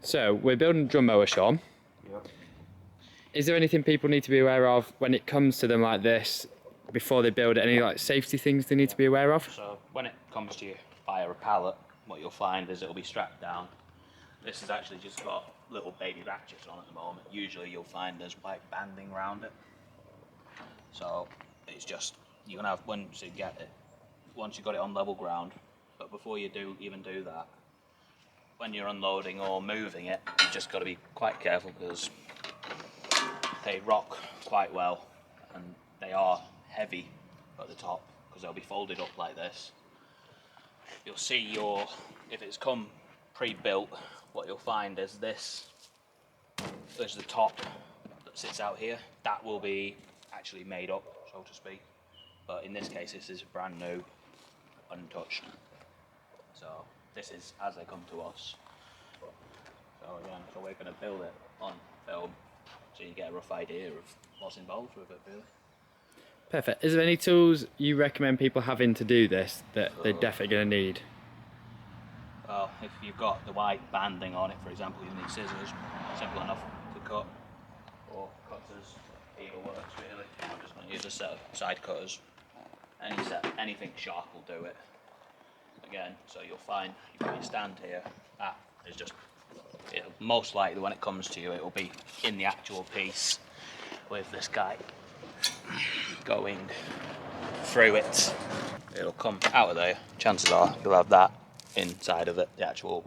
So we're building a drum mower, Shaun. Yep. Is there anything people need to be aware of when it comes to them like this before they build it? Any like safety things they need to be aware of? So when it comes to you via a pallet, what you'll find is it'll be strapped down. This has actually just got little baby ratchets on at the moment. Usually you'll find there's white banding around it. So it's just, you're gonna have, once you get it, once you've got it on level ground, but before you even do that, when you're unloading or moving it, you've just got to be quite careful because they rock quite well and they are heavy at the top because they'll be folded up like this. You'll see if it's come pre-built, what you'll find is this, there's the top that sits out here, that will be actually made up, so to speak. But in this case, this is brand new, untouched. So this is as they come to us. So again, so we're going to build it on film so you get a rough idea of what's involved with it, really. Perfect. Is there any tools you recommend people having to do this that they're definitely going to need? Well, if you've got the white banding on it, for example, you need scissors, simple enough to cut, or cutters, either works really. I'm just going to use a set of side cutters. Anything sharp will do it. Again, so you'll find you've got your stand here, that is just, most likely when it comes to you, it will be in the actual piece with this guy going through it. It'll come out of there. Chances are you'll have that inside of it, the actual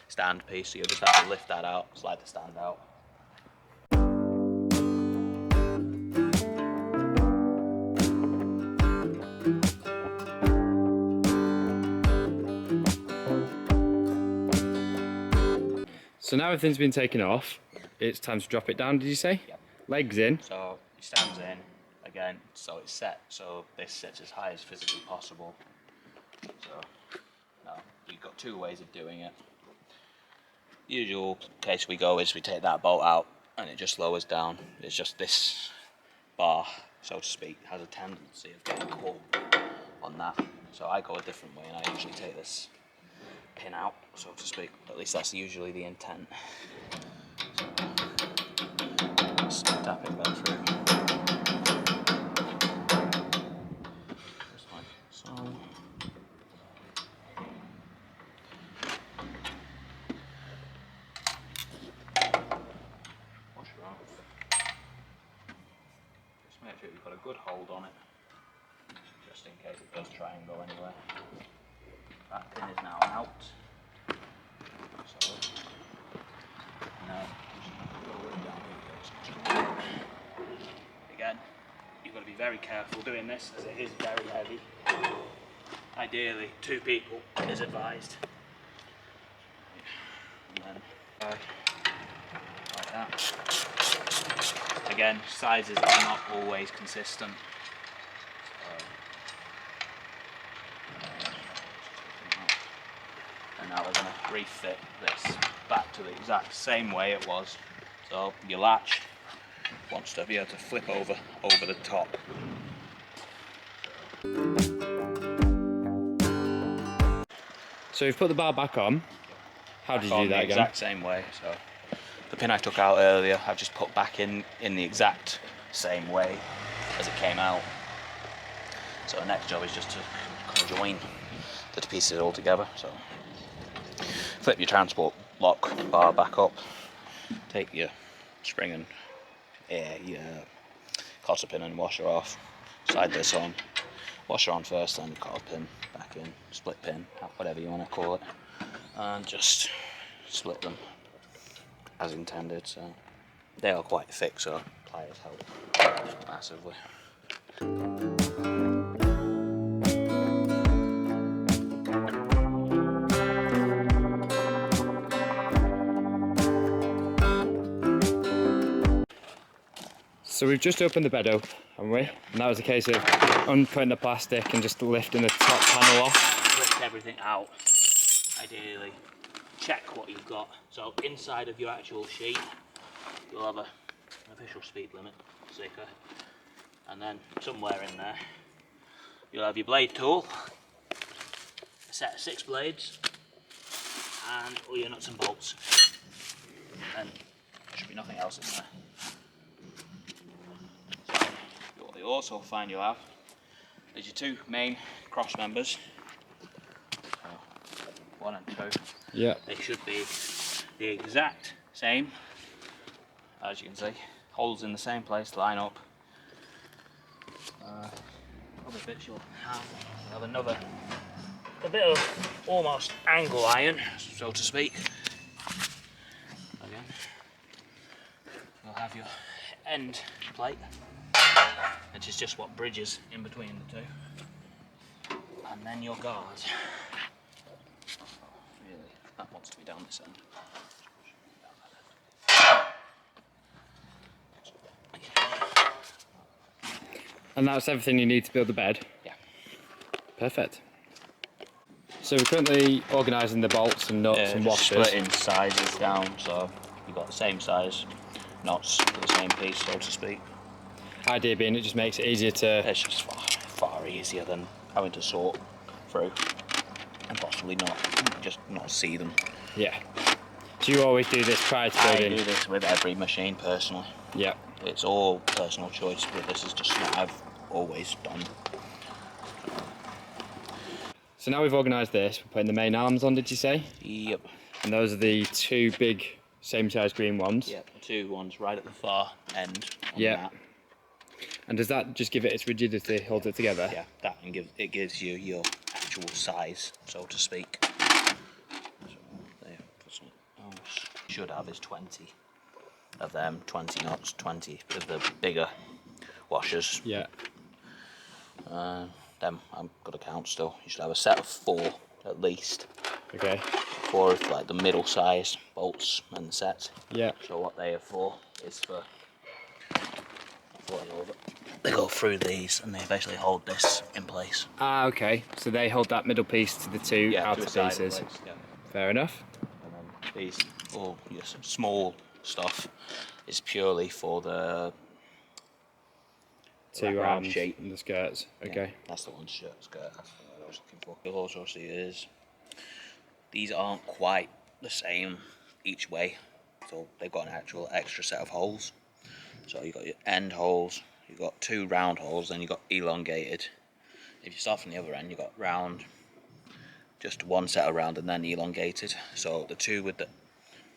stand piece, so you'll just have to lift that out, slide the stand out. So now everything's been taken off, it's time to drop it down, did you say? Yep. Legs in. So it stands in, again, so it's set, so this sits as high as physically possible. So now you've got two ways of doing it. Usual case we go is we take that bolt out and it just lowers down. It's just this bar, so to speak, has a tendency of getting caught on that. So I go a different way and I usually take this pin out, so to speak. At least that's usually the intent. So, just tap it back through. Just like so. Wash it off. Just make sure you've got a good hold on it, just in case it does try and go anywhere. That pin is now out. So now again, you've got to be very careful doing this as it is very heavy. Ideally, two people is advised. And then like that. Again, sizes are not always consistent. And now we're going to refit this back to the exact same way it was. So your latch wants to be able to flip over the top. So you've put the bar back on. How did you do that the again? Exact same way. So the pin I took out earlier, I've just put back in the exact same way as it came out. So the next job is just to conjoin the pieces all together. So flip your transport lock bar back up, take your spring and your cotter pin and washer off, slide this on, washer on first, then cotter pin back in, split pin, whatever you want to call it, and just split them as intended. So they are quite thick, so pliers help massively. So we've just opened the bed up, haven't we? And that was a case of uncutting the plastic and just lifting the top panel off. Lift everything out, ideally. Check what you've got. So inside of your actual sheet, you'll have an official speed limit sticker. And then somewhere in there, you'll have your blade tool, a set of 6 blades, and all your nuts and bolts. and there should be nothing else in there. So what you also find you'll have is your two main cross members. So 1 and 2. Yeah. They should be the exact same, as you can see. Holes in the same place, line up. Other bits you'll have a bit of almost angle iron, so to speak. Again, you'll have your end plate, which is just what bridges in between the two, and then your guard. Really, that wants to be down this end. And that's everything you need to build the bed? Yeah. Perfect. So we're currently organising the bolts and nuts and washers. Splitting sizes down, so you've got the same size nuts for the same piece, so to speak. Idea being it just makes it easier to... It's just far easier than having to sort through and possibly not see them. Yeah. Do you always do this prior to building? I do this with every machine personally. Yeah. It's all personal choice, but this is just what I've always done. So now we've organised this, we're putting the main arms on, did you say? Yep. And those are the two big, same size green ones? Yep, the two ones right at the far end. Yeah. And does that just give it its rigidity, hold it together? Yeah, that and gives you your actual size, so to speak. So there, should have is 20 of them, 20 knots, 20 of the bigger washers. Yeah. Them I've got to count still. You should have a set of 4 at least. Okay. 4 of like the middle size bolts and the set. Yeah. So what they are for is for they go through these and they basically hold this in place. Ah, okay. So they hold that middle piece to the two outer pieces. Yeah. Fair enough. And then these, all your small stuff, is purely for the Two round arms shape. and the skirts. Okay. Yeah, that's the one skirt. That's what I was looking for. You'll also see is these aren't quite the same each way, so they've got an actual extra set of holes. So you've got your end holes, you've got 2 round holes, then you've got elongated. If you start from the other end, you've got round, just one set of round and then elongated. So the two with the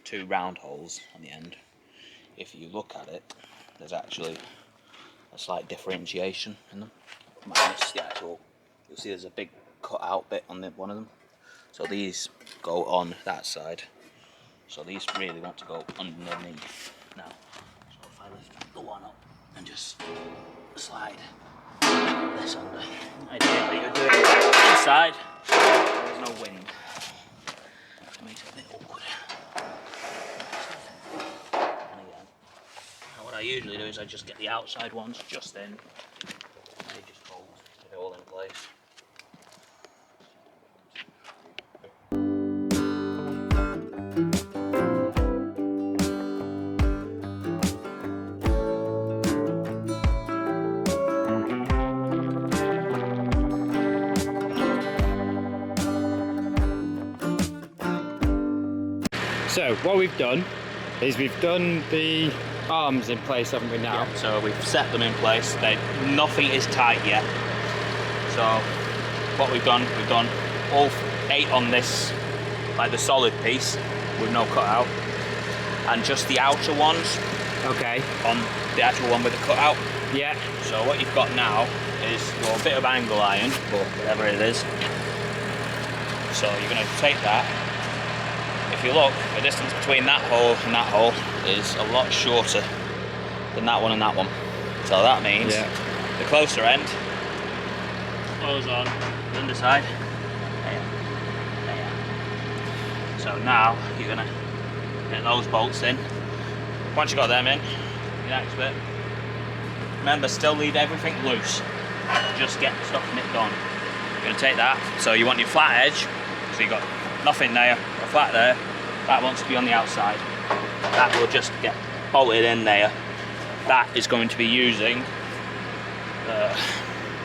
2 round holes on the end, if you look at it, there's actually a slight differentiation in them. Minus the actual, you'll see there's a big cut out bit on one of them. So these go on that side. So these really want to go underneath now. So if I lift the one up and just slide this under, ideally you do it inside, there's no wind. It makes it a bit awkward. And again, now what I usually do is I just get the outside ones just in, and they just hold it all in place. So what we've done is we've done the arms in place, haven't we now? Yeah, so we've set them in place. Nothing is tight yet. So what we've done all 8 on this, like the solid piece with no cutout, and just the outer ones. Okay. On the actual one with the cutout. Yeah. So what you've got now is your bit of angle iron, or whatever it is. So you're going to take that. If you look, the distance between that hole and that hole is a lot shorter than that one and that one. So that means the closer end goes on the underside. There. So now you're going to get those bolts in. Once you've got them in, the next bit, remember, still leave everything loose. Just get the stuff nipped on. You're going to take that, so you want your flat edge, so you've got nothing there, a flat there, that wants to be on the outside. That will just get bolted in there. That is going to be using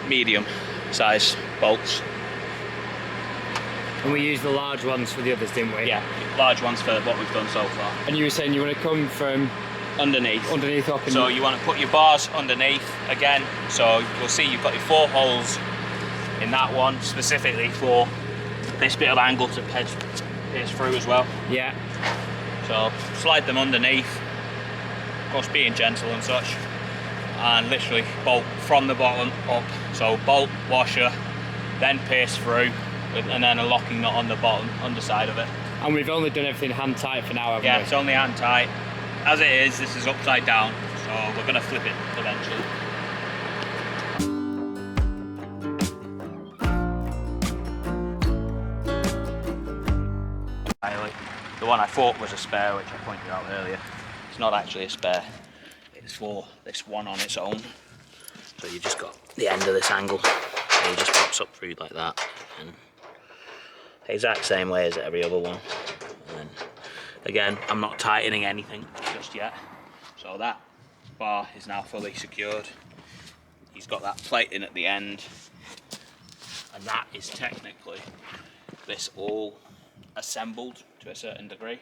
medium size bolts. And we used the large ones for the others, didn't we? Yeah, large ones for what we've done so far. And you were saying you want to come from Underneath up and... So you want to put your bars underneath again. So you'll see you've got your 4 holes in that one specifically for this bit of angle to pierce through as well. Yeah. So slide them underneath, of course being gentle and such, and literally bolt from the bottom up. So bolt, washer, then pierce through, and then a locking nut on the bottom underside of it. And we've only done everything hand tight for now, haven't we? Yeah, it's only hand tight. As it is, this is upside down, so we're going to flip it eventually. The one I thought was a spare, which I pointed out earlier, it's not actually a spare. It's for this one on its own. So you just got the end of this angle, and it just pops up through like that, and the exact same way as every other one. And then, again, I'm not tightening anything just yet. So that bar is now fully secured. He's got that plate in at the end, and that is technically this all assembled to a certain degree.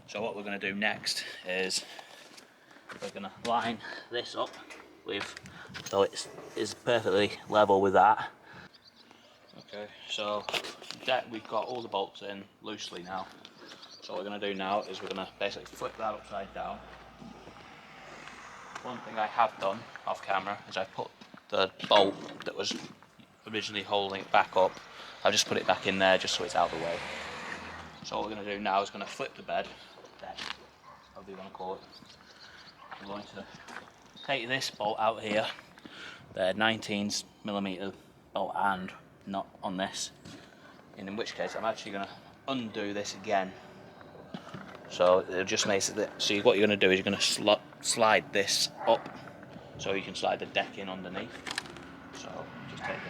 So what we're going to do next is we're going to line this up with, so it is perfectly level with that. Okay, so that we've got all the bolts in loosely now. So what we're going to do now is we're going to basically flip that upside down. One thing I have done off camera is I put the bolt that was originally holding it back up, I've just put it back in there just so it's out of the way. So what we're going to do now is going to flip the bed, however you want to call it. I'm going to take this bolt out here, the 19mm bolt and not on this, and in which case I'm actually going to undo this again. So it just makes it, so what you're going to do is you're going to slide this up so you can slide the deck in underneath. So just take it.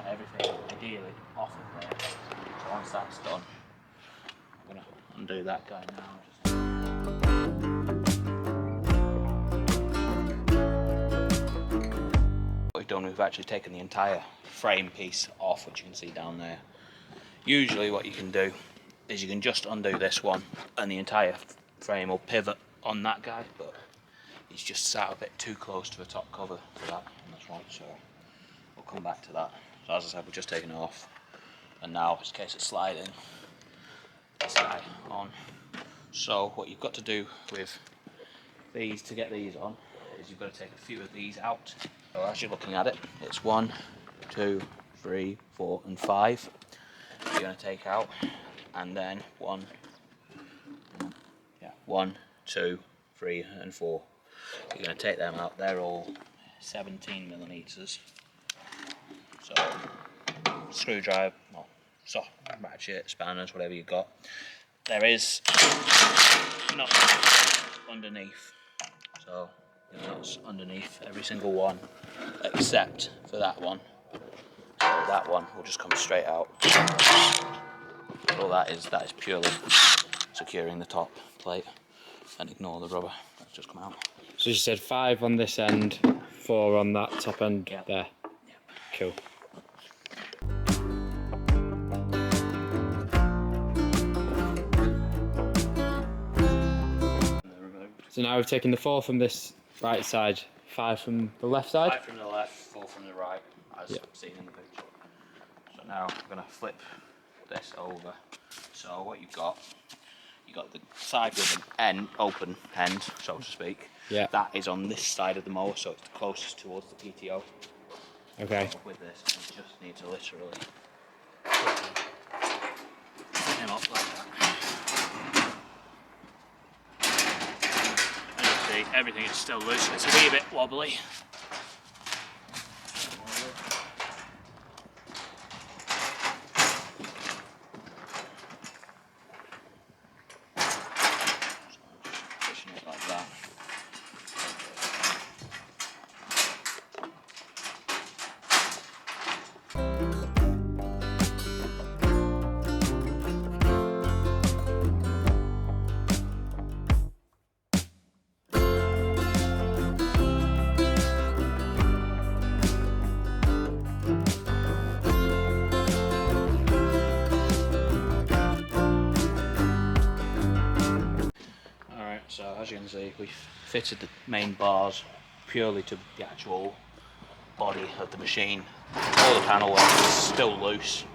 Everything ideally off of there. So once that's done, I'm going to undo that guy now. What we've done, we've actually taken the entire frame piece off, which you can see down there. Usually what you can do is you can just undo this one and the entire frame will pivot on that guy, but he's just sat a bit too close to the top cover for that on this one, so we'll come back to that. So as I said, we're just taking it off, and now it's a case of sliding this guy on. So what you've got to do with these to get these on is you've got to take a few of these out. So as you're looking at it, it's 1, 2, 3, 4 and 5 you're going to take out, and then 1, 2, 3 and 4 you're going to take them out. They're all 17mm. So screwdriver, well, soft ratchet, spanners, whatever you've got. There is nuts underneath, so nuts underneath every single one except for that one. So that one will just come straight out. All that is purely securing the top plate, and ignore the rubber that's just come out. So you said 5 on this end, 4 on that top end. Yep. There. Yep. Cool. So now we've taken the 4 from this right side, 5 from the left side? 5 from the left, 4 from the right, as seen in the picture. So now I'm going to flip this over. So what you've got the side with an end, open end, so to speak. Yeah. That is on this side of the mower, so it's closest towards the PTO. Okay. So with this, you just need to literally put him up like that. And you see, everything is still loose. It's a wee bit wobbly. see, we've fitted the main bars purely to the actual body of the machine. All the panel work is still loose.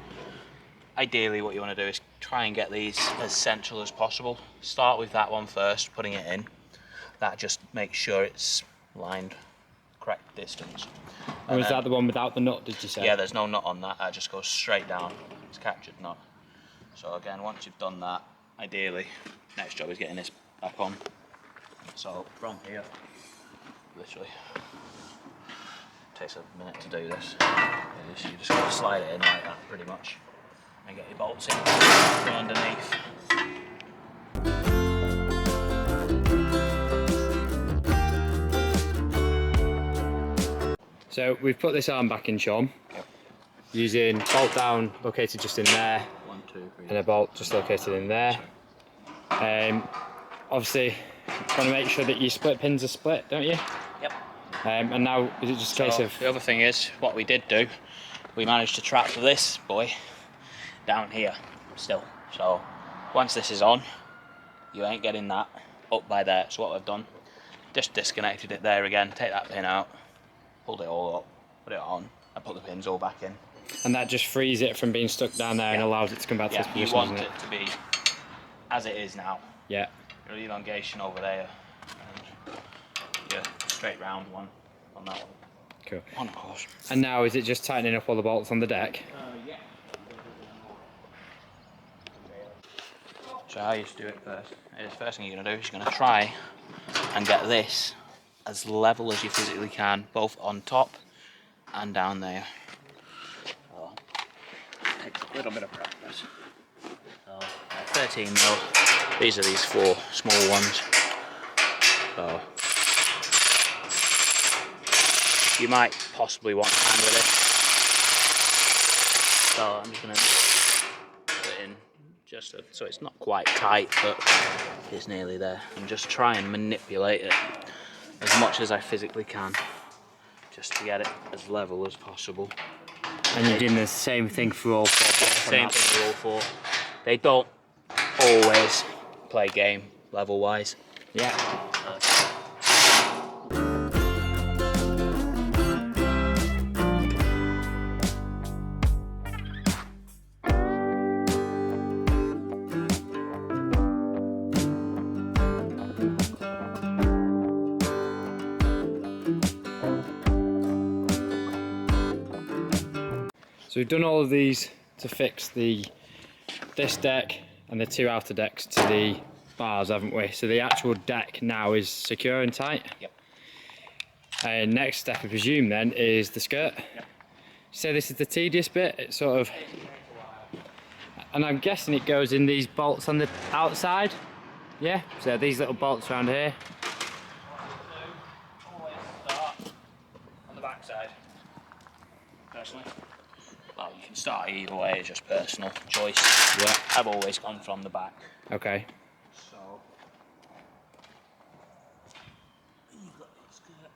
Ideally what you want to do is try and get these as central as possible. Start with that one first, putting it in. That just makes sure it's lined correct distance. And was that the one without the nut, did you say? Yeah, there's no nut on that, that just goes straight down. It's captured nut. So again, once you've done that, ideally, next job is getting this back on. So from here, literally, takes a minute to do this. So you just got to slide it in like that, pretty much, and get your bolts in from underneath. So we've put this arm back in, Shaun, using bolt down located just in there, 1, 2, 3. and a bolt just located in there. Obviously, you want to make sure that your split pins are split, don't you? Yep. And now is it just a case of... The other thing is, what we did do, we managed to trap this boy down here still. So once this is on, you ain't getting that up by there. So what I've done, just disconnected it there again, take that pin out, pulled it all up, put it on, and put the pins all back in. And that just frees it from being stuck down there and allows it to come back to this position, you want doesn't it to be as it is now. Yeah. Your elongation over there, and your straight round one on that one. Cool. On course. And now is it just tightening up all the bolts on the deck? Yeah. So how you do it first is, first thing you're going to do is you're going to try and get this as level as you physically can, both on top and down there. So, it takes a little bit of practice. So 13 mil. These are these 4 small ones. So you might possibly want to hand with it. So I'm just going to put it in just so it's not quite tight, but it's nearly there. And just try and manipulate it as much as I physically can, just to get it as level as possible. And you're doing the same thing for all 4 bolts? Same thing for all 4. They don't always play game level wise. Yeah. So we've done all of these to fix this deck and the 2 outer decks to the bars, haven't we? So the actual deck now is secure and tight. Yep. And next step, I presume, then, is the skirt. Yep. So this is the tedious bit. It's sort of, and I'm guessing it goes in these bolts on the outside. Yeah. So these little bolts around here. Always start on the back side, personally. Well, you can start either way, it's just personal choice. Yeah. I've always gone from the back. Okay. So you've got the skirt.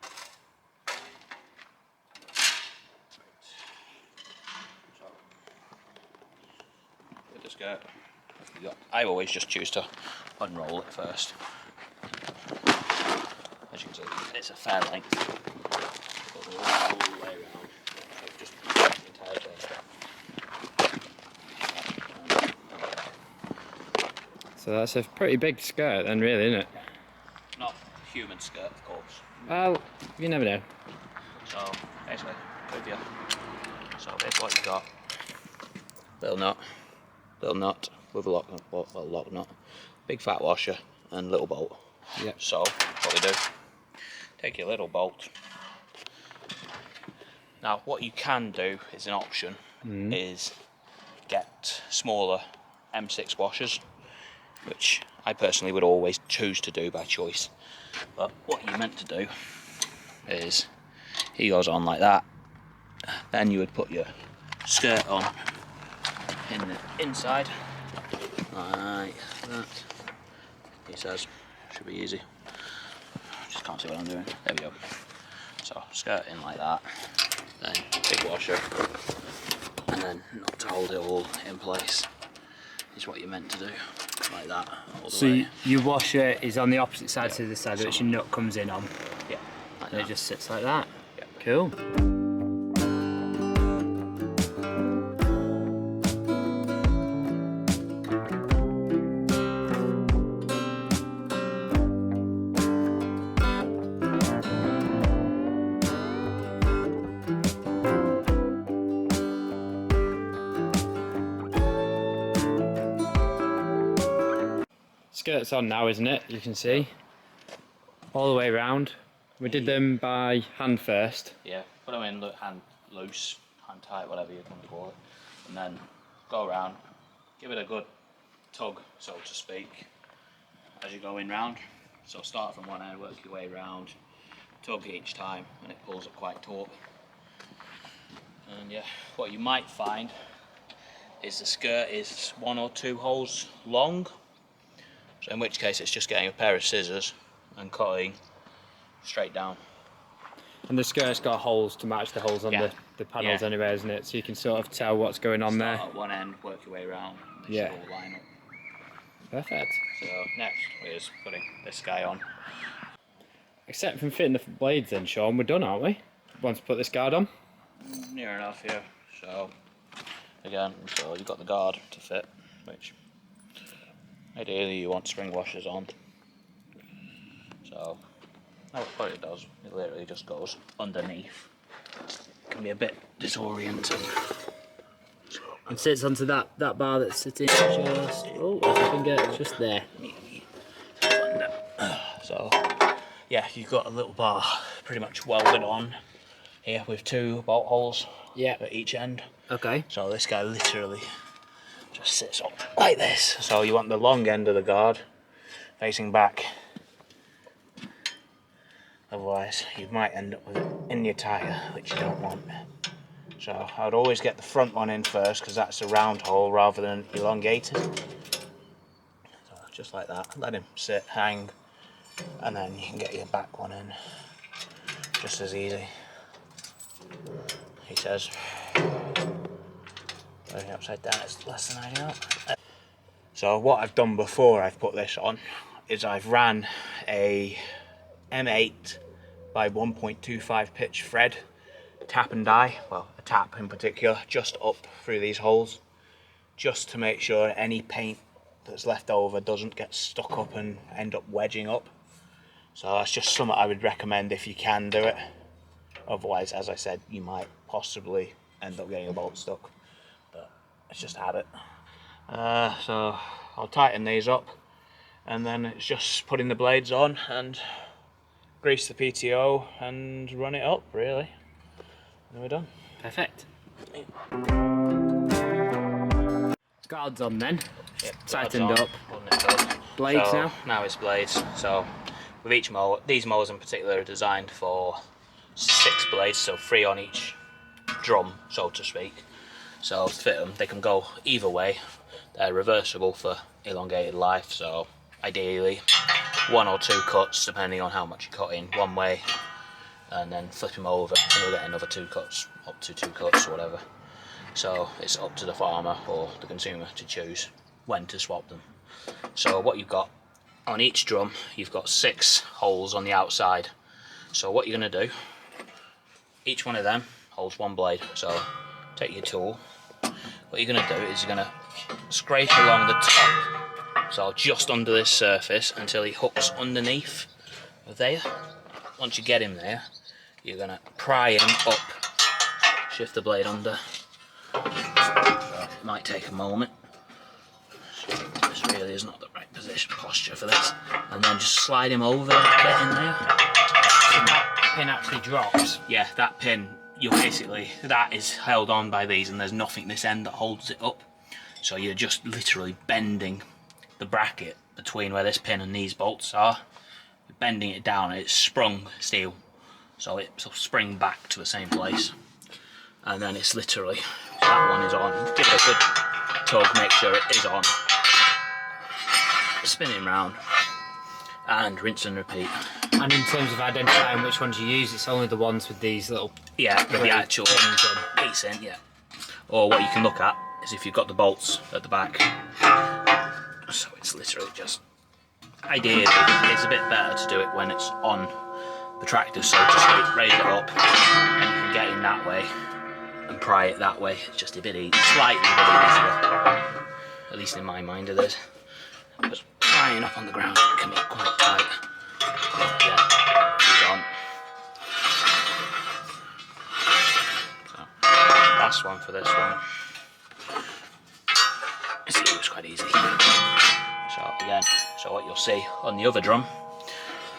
So with the skirt, I always just choose to unroll it first. As you can see, it's a fair length. It goes all the way around. So just the entire thing. So that's a pretty big skirt then, really, isn't it? Not human skirt, of course. Well, you never know. So basically, with you. So here's what you've got. Little nut with a lock nut, big fat washer, and little bolt. Yep. So what we do, take your little bolt. Now what you can do is an option is get smaller M6 washers, which I personally would always choose to do by choice. But what you're meant to do is, he goes on like that, then you would put your skirt on in the inside, like that. He says, should be easy. Just can't see what I'm doing. There we go. So skirt in like that, then big washer, and then not to hold it all in place is what you're meant to do. like that. All the So way. your washer is on the opposite side to the side So- which your nut comes in on. Yeah. Like And that. it just sits like that. Yeah. Cool. Skirt's on now, isn't it? You can see. All the way around. We did them by hand first. Yeah, put them in hand loose, hand tight, whatever you want to call it, and then go around, give it a good tug, so to speak, as you're going round. So start from one end, work your way round, tug each time, and it pulls up quite taut. And yeah, what you might find is the skirt is 1 or 2 holes long, so in which case it's just getting a pair of scissors and cutting straight down. And the skirt's got holes to match the holes on the panels anyway, isn't it? So you can sort of tell what's going on there. Start at one end, work your way around, they Yeah. should all line up. Perfect. So next is putting this guy on. Except from fitting the blades then, Sean, we're done, aren't we? Once we put this guard on. Near enough here. So again, so you've got the guard to fit, which ideally you want spring washers on. So that's what it does. It literally just goes underneath. It can be a bit disorienting. And sits onto that bar that's sitting just, oh, I can get just there. So yeah, you've got a little bar pretty much welded on here with 2 bolt holes at each end. Okay. So this guy literally just sits up like this. So you want the long end of the guard facing back. Otherwise you might end up with it in your tyre, which you don't want. So I would always get the front one in first because that's a round hole rather than elongated. So just like that, let him sit, hang, and then you can get your back one in just as easy. He says, going upside down is less than ideal. So what I've done before I've put this on is I've ran a M8 by 1.25 pitch thread tap and die, well a tap in particular, just up through these holes, just to make sure any paint that's left over doesn't get stuck up and end up wedging up. So that's just something I would recommend if you can do it. Otherwise, as I said, you might possibly end up getting a bolt stuck, but it's just habit. So I'll tighten these up, and then it's just putting the blades on and grease the PTO and run it up, really. And we're done. Perfect. Guards on then. Yep, Tightened up. Blades Blades now? Now it's blades. So with each mower, these mowers in particular are designed for 6 blades, so 3 on each drum, so to speak. So to fit them, they can go either way. They're reversible for elongated life, so ideally 1 or 2 cuts depending on how much you cut in one way, and then flip them over and you'll get another 2 cuts, up to 2 cuts or whatever. So it's up to the farmer or the consumer to choose when to swap them. So what you've got on each drum, you've got 6 holes on the outside. So what you're going to do, each one of them holds 1 blade. So take your tool, what you're going to do is you're going to scrape along the top, so just under this surface until he hooks underneath there. Once you get him there, you're going to pry him up, shift the blade under. So it might take a moment. This really is not the right position, posture for this. And then just slide him over a bit in there. So that pin actually drops. Yeah, that pin, you basically, that is held on by these and there's nothing this end that holds it up. So you're just literally bending the bracket between where this pin and these bolts are. You're bending it down and it's sprung steel. So it'll spring back to the same place. And then it's literally, so that one is on. Give it a good tug, make sure it is on. Spin it round and rinse and repeat. And in terms of identifying which ones you use, it's only the ones with these little with the actual piece in, Or what you can look at is if you've got the bolts at the back, So it's literally just, ideally, it's a bit better to do it when it's on the tractor, so just raise it up and you can get in that way and pry it that way. It's just a bit slightly a bit easier, at least in my mind it is. Because prying up on the ground can be quite tight. But yeah, it's on. So, last one for this one. See, it was quite easy. So again, so what you'll see on the other drum,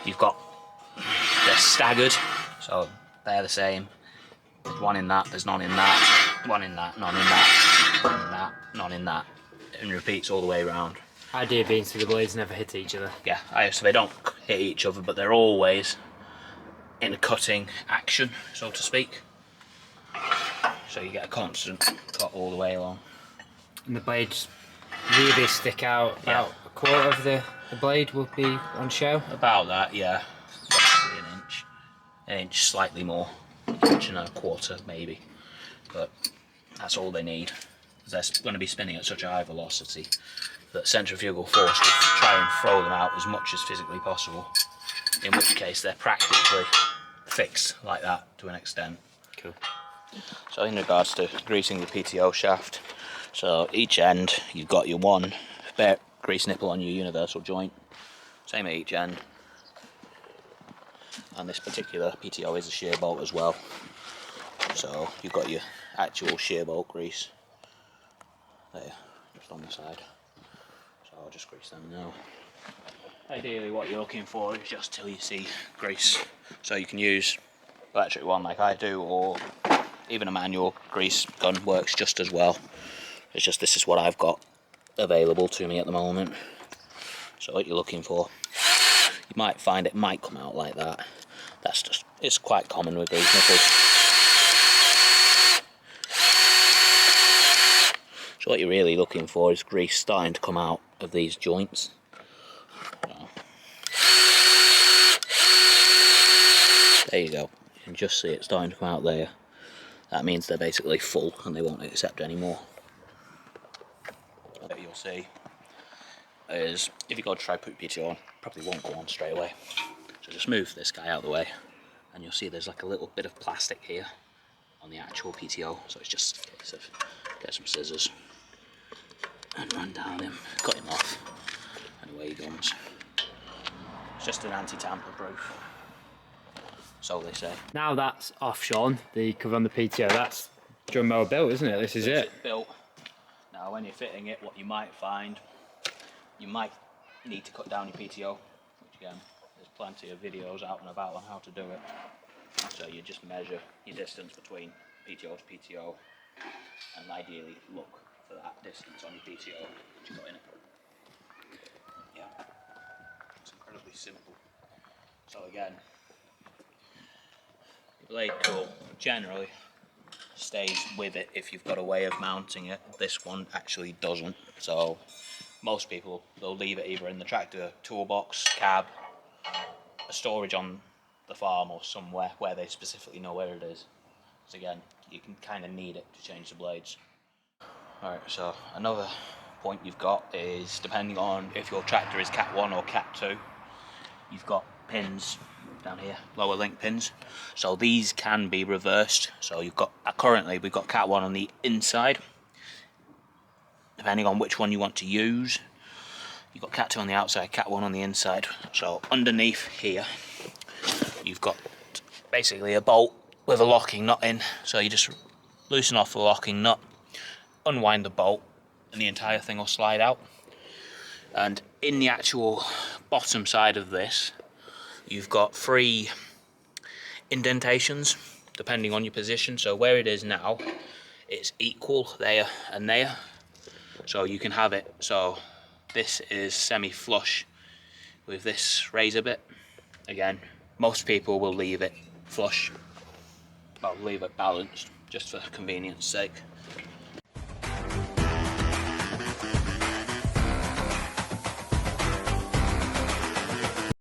you've got, they're staggered, so they're the same. There's one in that, there's none in that, one in that, none in that, one in that, none in that, and repeats all the way around. Idea being so the blades never hit each other. Yeah, so they don't hit each other, but they're always in a cutting action, so to speak. So you get a constant cut all the way along. And the blades really stick out. About a quarter of the blade will be on show. About that, yeah. Roughly an inch slightly more, an inch and a quarter maybe. But that's all they need. They're going to be spinning at such a high velocity that centrifugal force will try and throw them out as much as physically possible. In which case they're practically fixed like that to an extent. Cool. So in regards to greasing the PTO shaft, so each end you've got your one spare grease nipple on your universal joint, same at each end, and this particular PTO is a shear bolt as well, so you've got your actual shear bolt grease there, just on the side, so I'll just grease them now. Ideally what you're looking for is just till you see grease, so you can use electric one like I do, or even a manual grease gun works just as well. It's just this is what I've got available to me at the moment. So what you're looking for, you might find it might come out like that. That's just, it's quite common with grease nipples. So what you're really looking for is grease starting to come out of these joints. There you go. You can just see it starting to come out there. That means they're basically full and they won't accept any more. What you'll see is if you go to try to put PTO on, probably won't go on straight away. So just move this guy out of the way and you'll see there's like a little bit of plastic here on the actual PTO. So it's just a case of get some scissors and run down him, cut him off, and away he comes. It's just an anti-tamper proof. So they say. Now that's off, Sean, the cover on the PTO, that's drum mower built, isn't it? This is it. Built. Now when you're fitting it, what you might find, you might need to cut down your PTO, which again, there's plenty of videos out and about on how to do it. So you just measure your distance between PTO to PTO, and ideally look for that distance on your PTO that you got in it. Yeah, it's incredibly simple. So again, the blade tool generally stays with it if you've got a way of mounting it. This one actually doesn't, so most people, they'll leave it either in the tractor toolbox, cab, a storage on the farm or somewhere where they specifically know where it is. So again, you can kind of need it to change the blades. Alright, so another point you've got is, depending on if your tractor is Cat 1 or Cat 2, you've got pins down here, lower link pins. So these can be reversed. So you've got, currently we've got Cat 1 on the inside. Depending on which one you want to use, you've got Cat 2 on the outside, Cat 1 on the inside. So underneath here, you've got basically a bolt with a locking nut in. So you just loosen off the locking nut, unwind the bolt, and the entire thing will slide out. And in the actual bottom side of this, you've got 3 indentations depending on your position. So where it is now, it's equal there and there. So you can have it, so this is semi-flush with this razor bit. Again, most people will leave it flush, well, leave it balanced just for convenience sake.